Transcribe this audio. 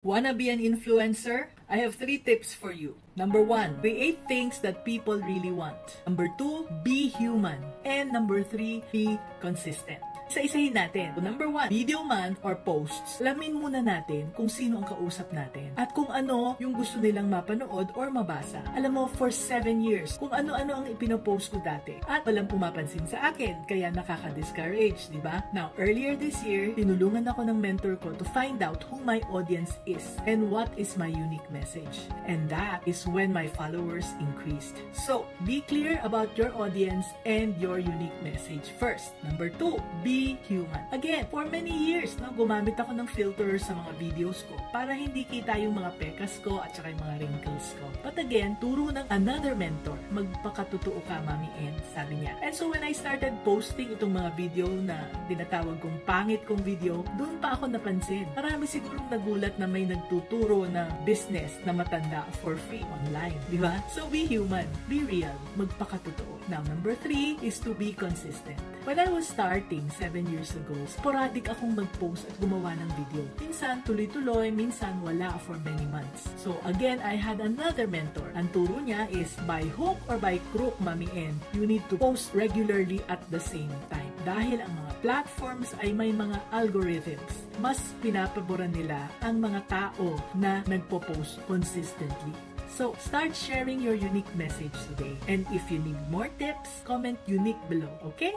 Wanna be an influencer? I have 3 tips for you. Number 1, create things that people really want. Number 2, be human. And number 3, be consistent. Isa-isahin natin. Number 1, video man or posts. Alamin muna natin kung sino ang kausap natin at kung ano yung gusto nilang mapanood or mabasa. Alam mo, for 7 years, kung ano-ano ang ipinopost ko dati at walang pumapansin sa akin, kaya nakaka-discourage, di ba? Now, earlier this year, tinulungan ako ng mentor ko to find out who my audience is and what is my unique message. And that is when my followers increased. So, be clear about your audience and your unique message first. Number 2, be human. Again, for many years, gumamit ako ng filter sa mga videos ko para hindi kita yung mga pekas ko at saka yung mga wrinkles ko. But again, turo ng another mentor, magpakatotoo ka, Mami N, sabi niya. And so when I started posting itong mga video na tinatawag kong pangit kong video, doon pa ako napansin. Marami sigurong nagulat na may nagtuturo na business na matanda for free online, di ba? So be human, be real, magpakatotoo. Now, number 3 is to be consistent. When I was starting 7 years ago, sporadic akong mag-post at gumawa ng video. Minsan tuloy-tuloy, minsan wala for many months. So again, I had another mentor. Ang turo niya is by hook or by crook, Mami N, you need to post regularly at the same time. Dahil ang mga platforms ay may mga algorithms. Mas pinapaboran nila ang mga tao na nagpo-post consistently. So, start sharing your unique message today. And if you need more tips, comment unique below, okay?